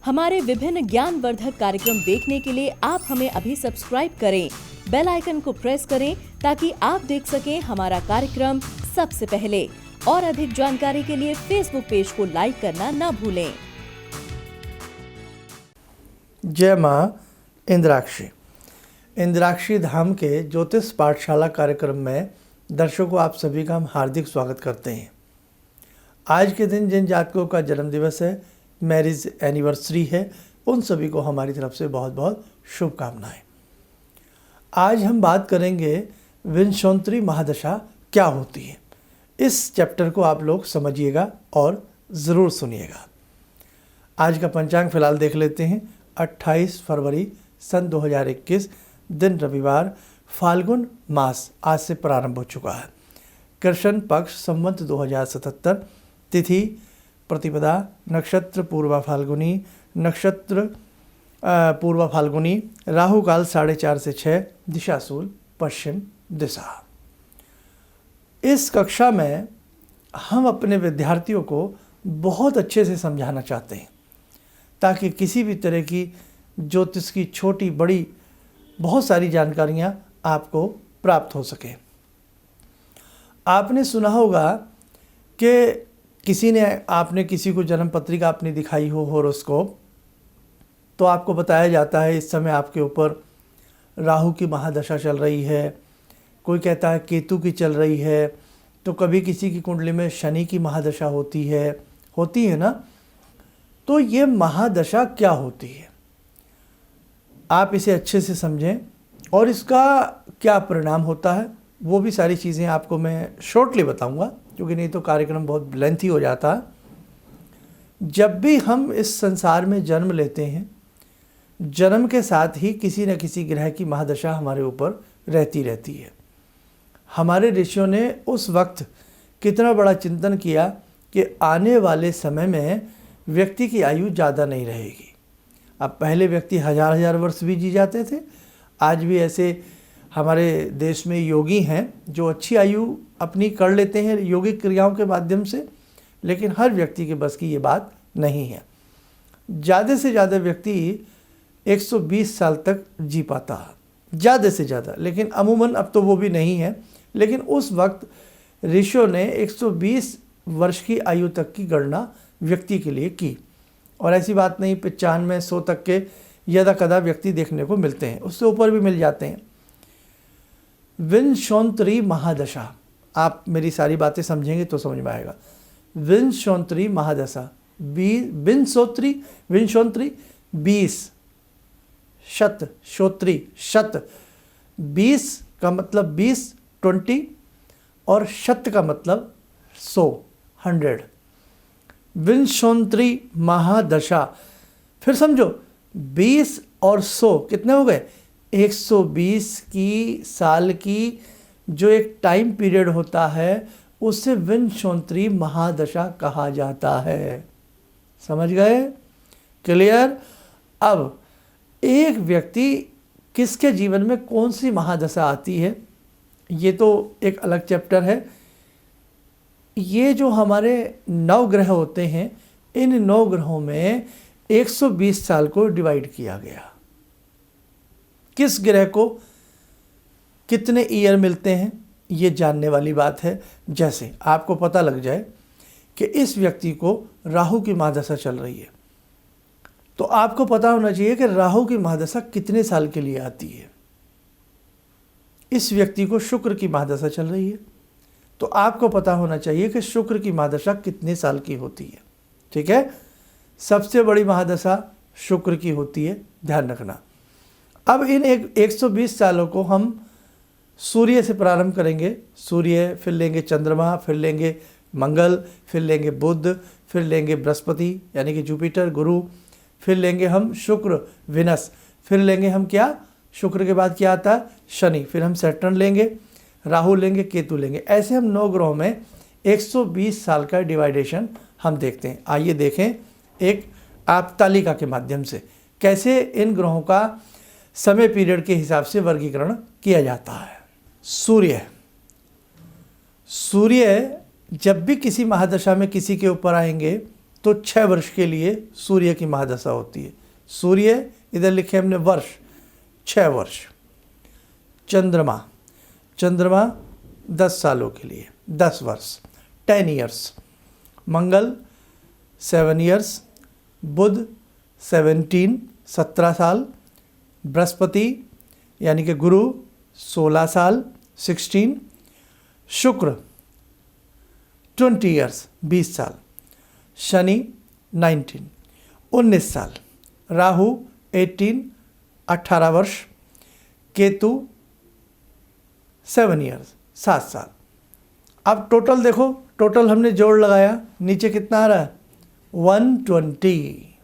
हमारे विभिन्न ज्ञानवर्धक कार्यक्रम देखने के लिए आप हमें अभी सब्सक्राइब करें, बेल आइकन को प्रेस करें ताकि आप देख सकें हमारा कार्यक्रम सबसे पहले। और अधिक जानकारी के लिए फेसबुक पेज को लाइक करना न भूलें। जय माँ इंद्राक्षी। इंद्राक्षी धाम के ज्योतिष पाठशाला कार्यक्रम में दर्शकों आप सभी का हम हार्दिक स्वागत करते हैं। आज के दिन जिन जातकों का जन्मदिवस है, मैरिज एनिवर्सरी है, उन सभी को हमारी तरफ से बहुत बहुत शुभकामनाएं। आज हम बात करेंगे विंशोत्तरी महादशा क्या होती है। इस चैप्टर को आप लोग समझिएगा और ज़रूर सुनिएगा। आज का पंचांग फिलहाल देख लेते हैं। 28 फरवरी सन 2021, दिन रविवार, फाल्गुन मास आज से प्रारंभ हो चुका है। कृष्ण पक्ष संवत 2077, तिथि प्रतिपदा, नक्षत्र पूर्वा फाल्गुनी, पूर्वा फाल्गुनी, राहु काल 4:30 से 6, दिशा शूल पश्चिम दिशा। इस कक्षा में हम अपने विद्यार्थियों को बहुत अच्छे से समझाना चाहते हैं ताकि किसी भी तरह की ज्योतिष की छोटी बड़ी बहुत सारी जानकारियां आपको प्राप्त हो सके। आपने सुना होगा कि आपने किसी को जन्म पत्रिका अपनी दिखाई हो, होरोस्कोप, तो आपको बताया जाता है इस समय आपके ऊपर राहु की महादशा चल रही है, कोई कहता है केतु की चल रही है, तो कभी किसी की कुंडली में शनि की महादशा होती है ना। तो ये महादशा क्या होती है, आप इसे अच्छे से समझें और इसका क्या परिणाम होता है, वो भी सारी चीज़ें आपको मैं शॉर्टली बताऊंगा, क्योंकि नहीं तो कार्यक्रम बहुत लेंथी हो जाता है। जब भी हम इस संसार में जन्म लेते हैं, जन्म के साथ ही किसी न किसी ग्रह की महादशा हमारे ऊपर रहती है। हमारे ऋषियों ने उस वक्त कितना बड़ा चिंतन किया कि आने वाले समय में व्यक्ति की आयु ज़्यादा नहीं रहेगी। अब पहले व्यक्ति हजार वर्ष भी जी जाते थे, आज भी ऐसे हमारे देश में योगी हैं जो अच्छी आयु अपनी कर लेते हैं योगिक क्रियाओं के माध्यम से, लेकिन हर व्यक्ति के बस की ये बात नहीं है। ज़्यादा से ज़्यादा व्यक्ति 120 साल तक जी पाता है, ज़्यादा से ज़्यादा, लेकिन अमूमन अब तो वो भी नहीं है। लेकिन उस वक्त ऋषियों ने 120 वर्ष की आयु तक की गणना व्यक्ति के लिए की, और ऐसी बात नहीं 95, 100 तक के यदा कदा व्यक्ति देखने को मिलते हैं, उससे ऊपर भी मिल जाते हैं। विंशोत्तरी महादशा, आप मेरी सारी बातें समझेंगे तो समझ में आएगा। विंशोत्तरी महादशा, विंशोत्तरी 20 शत, श्रोत्री शत, 20 का मतलब 20 और शत का मतलब 100। विंशोत्तरी महादशा, फिर समझो 20 और 100 कितने हो गए, 120 की साल की जो एक टाइम पीरियड होता है उसे विंशोत्तरी महादशा कहा जाता है। समझ गए? क्लियर? अब एक व्यक्ति किसके जीवन में कौन सी महादशा आती है, ये तो एक अलग चैप्टर है। ये जो हमारे 9 ग्रह होते हैं, इन 9 ग्रहों में 120 साल को डिवाइड किया गया। किस ग्रह को कितने ईयर मिलते हैं ये जानने वाली बात है। जैसे आपको पता लग जाए कि इस व्यक्ति को राहु की महादशा चल रही है, तो आपको पता होना चाहिए कि राहु की महादशा कितने साल के लिए आती है। इस व्यक्ति को शुक्र की महादशा चल रही है, तो आपको पता होना चाहिए कि शुक्र की महादशा कितने साल की होती है। ठीक है, सबसे बड़ी महादशा शुक्र की होती है, ध्यान रखना। अब इन 120 सालों को हम सूर्य से प्रारंभ करेंगे। सूर्य, फिर लेंगे चंद्रमा, फिर लेंगे मंगल, फिर लेंगे बुध, फिर लेंगे बृहस्पति यानी कि जुपिटर गुरु, फिर लेंगे हम शुक्र विनस, फिर लेंगे हम क्या, शुक्र के बाद क्या आता है, शनि, फिर हम सैटर्न लेंगे, राहु लेंगे, केतु लेंगे। ऐसे हम 9 ग्रहों में 120 साल का डिवाइडेशन हम देखते हैं। आइए देखें एक आप तालिका के माध्यम से कैसे इन ग्रहों का समय पीरियड के हिसाब से वर्गीकरण किया जाता है। सूर्य जब भी किसी महादशा में किसी के ऊपर आएंगे तो 6 वर्ष के लिए सूर्य की महादशा होती है। सूर्य इधर लिखे हमने वर्ष, 6 वर्ष। चंद्रमा 10 सालों के लिए, 10 वर्ष, 10 ईयर्स। मंगल 7 ईयर्स। बुध 17 साल। बृहस्पति यानी कि गुरु 16 साल, 16। शुक्र 20 ईयर्स, 20 साल। शनि 19 साल। राहु 18 वर्ष। केतु 7 ईयर्स, 7 साल। अब टोटल देखो, टोटल हमने जोड़ लगाया, नीचे कितना आ रहा है? 120।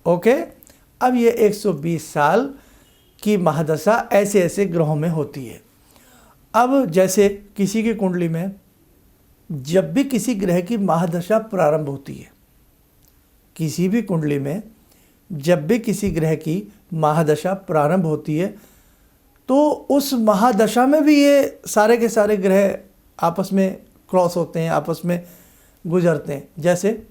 ओके। अब ये 120 साल की महादशा ऐसे ऐसे ग्रहों में होती है। अब जैसे किसी की कुंडली में जब भी किसी ग्रह की महादशा प्रारंभ होती है, किसी भी कुंडली में जब भी किसी ग्रह की महादशा प्रारंभ होती है, तो उस महादशा में भी ये सारे के सारे ग्रह आपस में क्रॉस होते हैं, आपस में गुजरते हैं। जैसे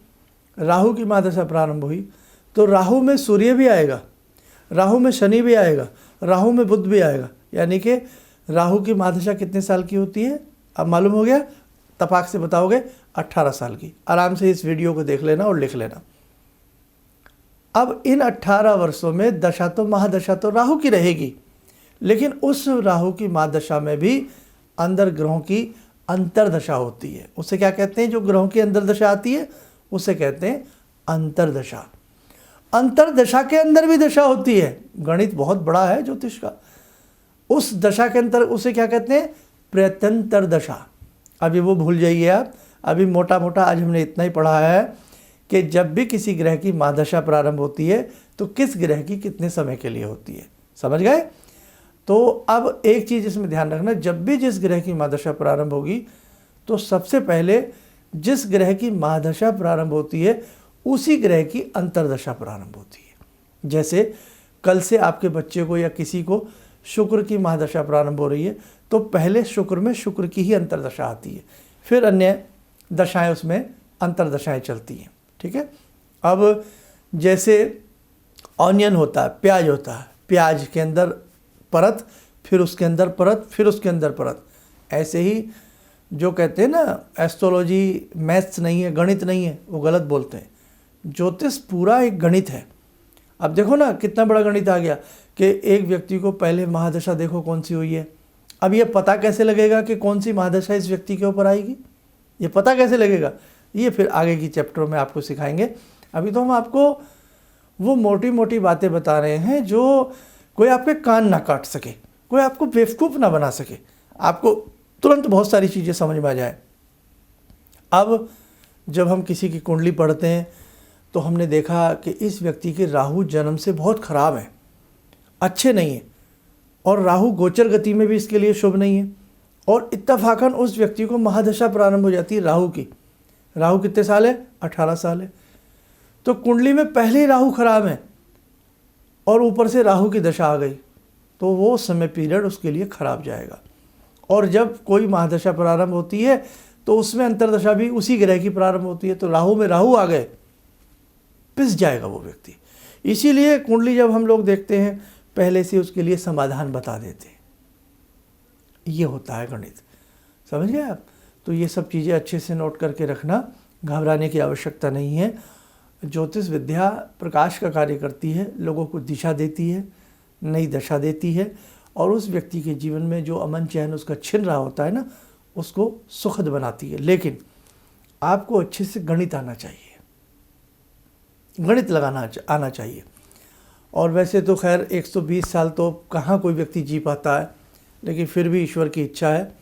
राहु की महादशा प्रारंभ हुई तो राहु में सूर्य भी आएगा, राहु में शनि भी आएगा, राहु में बुध भी आएगा। यानी कि राहु की महादशा कितने साल की होती है? अब मालूम हो गया? तपाक से बताओगे 18 साल की। आराम से इस वीडियो को देख लेना और लिख लेना। अब इन 18 वर्षों में दशा तो महादशा तो राहु की रहेगी, लेकिन उस राहु की महादशा में भी अंदर ग्रहों की अंतर्दशा होती है। उसे क्या कहते हैं? जो ग्रहों की अंतर्दशा आती है उसे कहते हैं अंतर्दशा। अंतर्दशा के अंदर भी दशा होती है। गणित बहुत बड़ा है ज्योतिष का। उस दशा के अंतर उसे क्या कहते हैं? प्रत्यंतर दशा। अभी वो भूल जाइए आप। अभी मोटा मोटा आज हमने इतना ही पढ़ा है कि जब भी किसी ग्रह की महादशा प्रारंभ होती है तो किस ग्रह की कितने समय के लिए होती है। समझ गए? तो अब एक चीज़ इसमें ध्यान रखना, जब भी जिस ग्रह की महादशा प्रारंभ होगी तो सबसे पहले जिस ग्रह की महादशा प्रारंभ होती है उसी ग्रह की अंतर्दशा प्रारंभ होती है। जैसे कल से आपके बच्चे को या किसी को शुक्र की महादशा प्रारंभ हो रही है तो पहले शुक्र में शुक्र की ही अंतर्दशा आती है, फिर अन्य दशाएं उसमें अंतर्दशाएं चलती हैं। ठीक है। अब जैसे ऑनियन होता है, प्याज होता है, प्याज के अंदर परत, फिर उसके अंदर परत, फिर उसके अंदर परत। ऐसे ही जो कहते हैं ना एस्ट्रोलॉजी मैथ्स नहीं है, गणित नहीं है, वो गलत बोलते हैं। ज्योतिष पूरा एक गणित है। अब देखो ना कितना बड़ा गणित आ गया कि एक व्यक्ति को पहले महादशा देखो कौन सी हुई है। अब ये पता कैसे लगेगा कि कौन सी महादशा इस व्यक्ति के ऊपर आएगी? ये पता कैसे लगेगा? ये फिर आगे की चैप्टर में आपको सिखाएंगे। अभी तो हम आपको वो मोटी मोटी बातें बता रहे हैं जो कोई आपके कान ना काट सके, कोई आपको बेवकूफ़ ना बना सके, आपको तुरंत बहुत सारी चीज़ें समझ में आ जाए। अब जब हम किसी की कुंडली पढ़ते हैं तो हमने देखा कि इस व्यक्ति के राहु जन्म से बहुत ख़राब है, अच्छे नहीं है, और राहु गोचर गति में भी इसके लिए शुभ नहीं है, और इत्तफाकन उस व्यक्ति को महादशा प्रारंभ हो जाती है राहु की। राहु कितने साल है? 18 साल है। तो कुंडली में पहले ही राहु खराब है और ऊपर से राहु की दशा आ गई तो वो समय पीरियड उसके लिए खराब जाएगा। और जब कोई महादशा प्रारंभ होती है तो उसमें अंतर्दशा भी उसी ग्रह की प्रारंभ होती है, तो राहु में राहु आ गए, पिस जाएगा वो व्यक्ति। इसीलिए कुंडली जब हम लोग देखते हैं पहले से उसके लिए समाधान बता देते हैं। ये होता है गणित। समझ गए आप? तो ये सब चीज़ें अच्छे से नोट करके रखना, घबराने की आवश्यकता नहीं है। ज्योतिष विद्या प्रकाश का कार्य करती है, लोगों को दिशा देती है, नई दशा देती है, और उस व्यक्ति के जीवन में जो अमन चैन उसका छिन रहा होता है ना, उसको सुखद बनाती है। लेकिन आपको अच्छे से गणित आना चाहिए, गणित लगाना आना चाहिए। और वैसे तो खैर 120 साल तो कहाँ कोई व्यक्ति जी पाता है, लेकिन फिर भी ईश्वर की इच्छा है।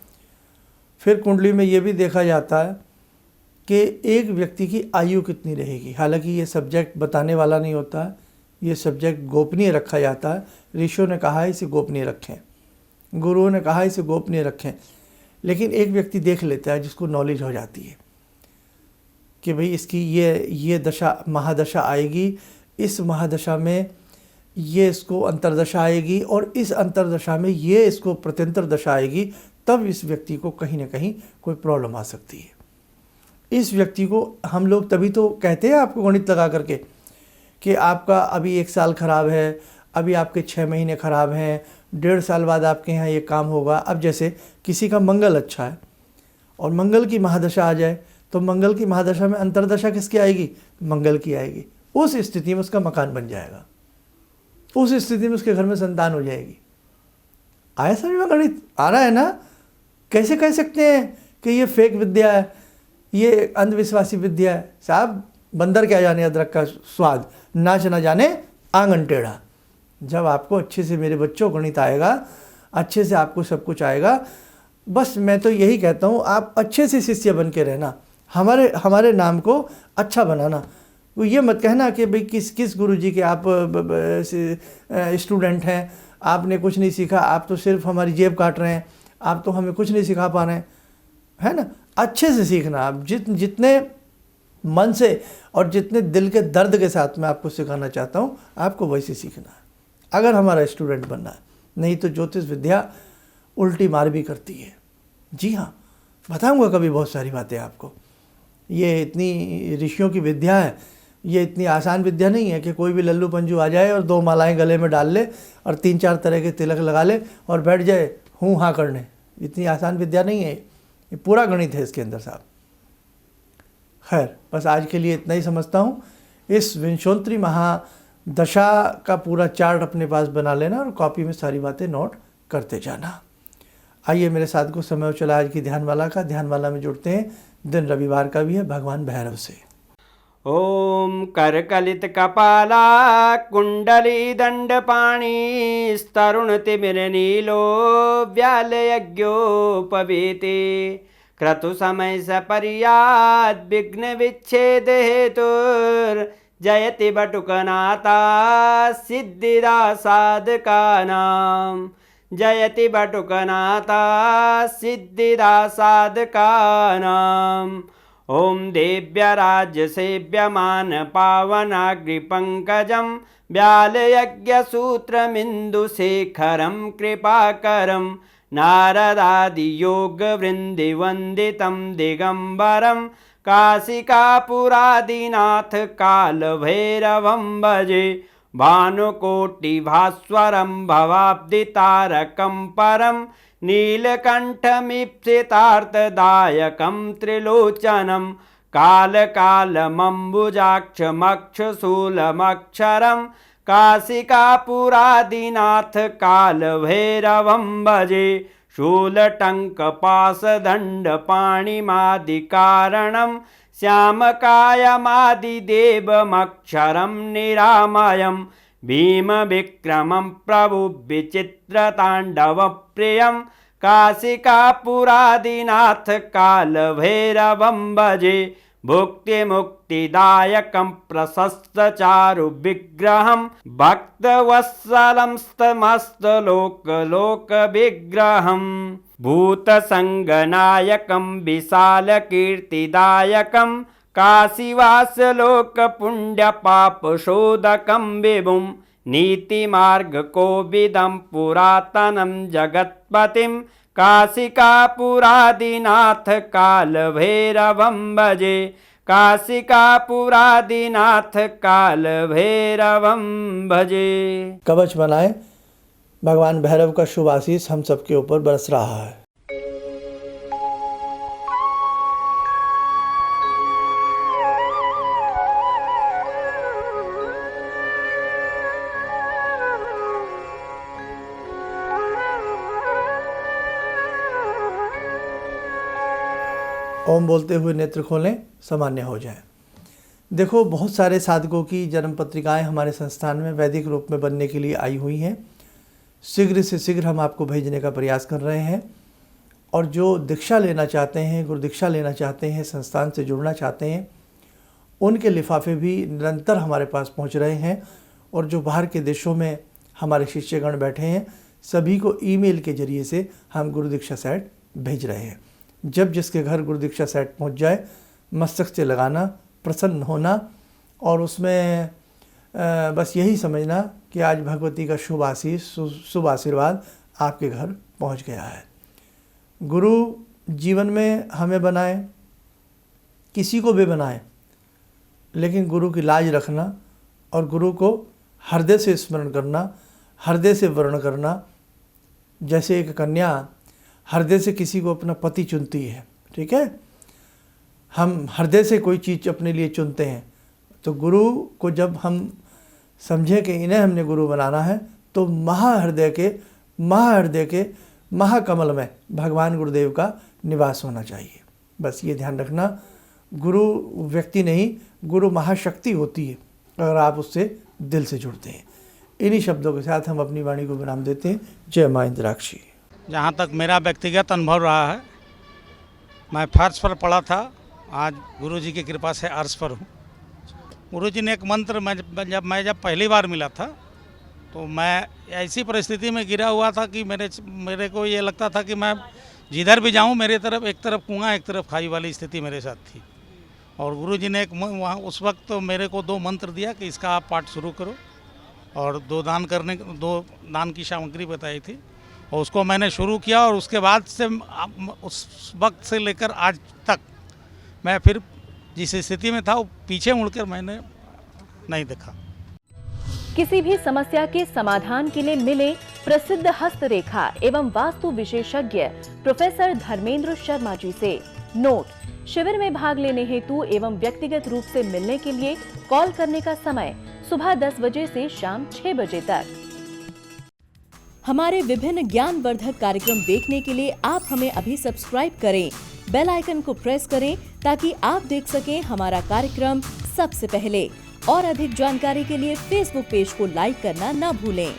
फिर कुंडली में ये भी देखा जाता है कि एक व्यक्ति की आयु कितनी रहेगी। हालांकि ये सब्जेक्ट बताने वाला नहीं होता है, ये सब्जेक्ट गोपनीय रखा जाता है। ऋषियों ने कहा है इसे गोपनीय रखें, गुरुओं ने कहा इसे गोपनीय रखें, लेकिन एक व्यक्ति देख लेता है जिसको नॉलेज हो जाती है कि भाई इसकी ये दशा महादशा आएगी, इस महादशा में ये इसको अंतर्दशा आएगी, और इस अंतर्दशा में ये इसको प्रत्यंतर दशा आएगी, तब इस व्यक्ति को कहीं ना कहीं कोई प्रॉब्लम आ सकती है। इस व्यक्ति को हम लोग तभी तो कहते हैं आपको गणित लगा करके कि आपका अभी 1 साल खराब है, अभी आपके 6 महीने खराब हैं, 1.5 साल बाद आपके यहाँ ये काम होगा। अब जैसे किसी का मंगल अच्छा है और मंगल की महादशा आ जाए तो मंगल की महादशा में अंतर्दशा किसकी आएगी? मंगल की आएगी। उस स्थिति में उसका मकान बन जाएगा, उस स्थिति में उसके घर में संतान हो जाएगी। आया समझ में गणित? आ रहा है ना? कैसे कह सकते हैं कि ये फेक विद्या है, ये अंधविश्वासी विद्या है? साहब बंदर क्या जाने अदरक का स्वाद, नाच ना जाने आंगन टेढ़ा। जब आपको अच्छे से, मेरे बच्चों, गणित आएगा, अच्छे से आपको सब कुछ आएगा, बस मैं तो यही कहता हूँ आप अच्छे से शिष्य बन के रहना, हमारे नाम को अच्छा बनाना। वो ये मत कहना कि भाई किस गुरुजी के आप स्टूडेंट हैं, आपने कुछ नहीं सीखा, आप तो सिर्फ हमारी जेब काट रहे हैं, आप तो हमें कुछ नहीं सिखा पा रहे हैं, है ना? अच्छे से सीखना। आप जितने मन से और जितने दिल के दर्द के साथ मैं आपको सिखाना चाहता हूँ, आपको वैसे सीखना है अगर हमारा स्टूडेंट बनना है। नहीं तो ज्योतिष विद्या उल्टी मार भी करती है। जी हाँ, बताऊँगा कभी बहुत सारी बातें आपको। ये इतनी ऋषियों की विद्या है, ये इतनी आसान विद्या नहीं है कि कोई भी लल्लू पंजू आ जाए और 2 मालाएं गले में डाल ले और 3-4 तरह के तिलक लगा ले और बैठ जाए हूँ हाँ करने। इतनी आसान विद्या नहीं है, ये पूरा गणित है इसके अंदर साहब। खैर, बस आज के लिए इतना ही समझता हूँ। इस विंशोत्तरी महादशा का पूरा चार्ट अपने पास बना लेना और कॉपी में सारी बातें नोट करते जाना। आइए मेरे साथ को समय चला आज की ध्यानमाला का। ध्यानमाला में जुड़ते हैं, दिन रविवार का भी है, भगवान भैरव से। ओम करकलित कपाला कुंडली दंडपाणी स्तरुण तिमिर नीलो व्याल यज्ञोपवीते क्रतु समय सपर्याद विघ्न विच्छेद हेतुर जयति बटुकनाथा सिद्धिदा साधकानां जयति बटुकनाथा सिद्धिदा साधकानां। ओम देव्य राज्य सेव्यमान पावनाग्रिपंकजं व्यालयज्ञसूत्रमिन्दुशेखरं कृपाकरं नारदादियोगवृन्दिवन्दितं दिगम्बरं काशिकापुरादिनाथ कालभैरवं भजे भानुकोटिभास्वरं भवाब्दितारकं परं नीलकण्ठमीप्सितार्थदायकं त्रिलोचनं कालकालमम्बुजाक्षमक्षशूलमक्षरं काशिकापुरादिनाथ कालभैरवं भजे शूलटङ्कपाशदण्डपाणिमादिकारणं श्यामकायमादिदेवमक्षरं निरामयं भीमविक्रमं प्रभुविचित्रताण्डवप्रियं काशिकापुरादिनाथ कालभैरवं भजे भुक्तिमुक्तिदायकं प्रशस्तचारुविग्रहं भक्तवत्सलं समस्तलोकविग्रहं भूतसङ्गनायकं विशालकीर्तिदायकं काशीवासलोकपुण्यपापशोधकं विभुं नीतिमार्गकोविदं पुरातनं जगत्पतिं काशिकापुरादिनाथ कालभैरवं भजे काशिकापुरादिनाथ कालभैरवं भजे। कवच बनाए, भगवान भैरव का शुभ आशीष हम सबके ऊपर बरस रहा है। ओम बोलते हुए नेत्र खोलें, सामान्य हो जाए। देखो, बहुत सारे साधकों की जन्म पत्रिकाएं हमारे संस्थान में वैदिक रूप में बनने के लिए आई हुई हैं। शीघ्र से शीघ्र हम आपको भेजने का प्रयास कर रहे हैं। और जो दीक्षा लेना चाहते हैं, गुरु दीक्षा लेना चाहते हैं, संस्थान से जुड़ना चाहते हैं, उनके लिफाफे भी निरंतर हमारे पास पहुंच रहे हैं। और जो बाहर के देशों में हमारे शिष्यगण बैठे हैं, सभी को ईमेल के जरिए से हम गुरु दीक्षा सेट भेज रहे हैं। जब जिसके घर गुरु दीक्षा सेट पहुंच जाए, मस्तक से लगाना, प्रसन्न होना और उसमें बस यही समझना कि आज भगवती का शुभ आशीष, शुभ आशीर्वाद आपके घर पहुंच गया है। गुरु जीवन में हमें बनाए, किसी को भी बनाए, लेकिन गुरु की लाज रखना और गुरु को हृदय से स्मरण करना, हृदय से वर्ण करना। जैसे एक कन्या हृदय से किसी को अपना पति चुनती है, ठीक है, हम हृदय से कोई चीज़ अपने लिए चुनते हैं। तो गुरु को जब हम समझें कि इन्हें हमने गुरु बनाना है, तो महाहृदय के महाकमल में भगवान गुरुदेव का निवास होना चाहिए। बस ये ध्यान रखना, गुरु व्यक्ति नहीं, गुरु महाशक्ति होती है अगर आप उससे दिल से जुड़ते हैं। इन्हीं शब्दों के साथ हम अपनी वाणी को विराम देते हैं। जय माँ इंद्राक्षी। जहाँ तक मेरा व्यक्तिगत अनुभव रहा है, मैं फर्श पर पढ़ा था, आज गुरुजी की कृपा से अर्श पर हूँ। गुरुजी ने एक मंत्र जब पहली बार मिला था, तो मैं ऐसी परिस्थिति में गिरा हुआ था कि मेरे को ये लगता था कि मैं जिधर भी जाऊँ मेरे तरफ एक तरफ कुआं एक तरफ खाई वाली स्थिति मेरे साथ थी। और गुरुजी ने वहाँ उस वक्त तो मेरे को 2 मंत्र दिया कि इसका आप पाठ शुरू करो, और 2 दान की सामग्री बताई थी, और उसको मैंने शुरू किया। और उसके बाद से उस वक्त से लेकर आज तक मैं फिर जिस स्थिति में था वो पीछे मुड़कर मैंने नहीं देखा। किसी भी समस्या के समाधान के लिए मिले प्रसिद्ध हस्तरेखा एवं वास्तु विशेषज्ञ प्रोफेसर धर्मेंद्र शर्मा जी से। नोट: शिविर में भाग लेने हेतु एवं व्यक्तिगत रूप से मिलने के लिए कॉल करने का समय सुबह 10 बजे से शाम 6 बजे तक। हमारे विभिन्न ज्ञानवर्धक कार्यक्रम देखने के लिए आप हमें अभी सब्सक्राइब करें, बेल आइकन को प्रेस करें ताकि आप देख सकें हमारा कार्यक्रम सबसे पहले। और अधिक जानकारी के लिए फेसबुक पेज को लाइक करना न भूलें।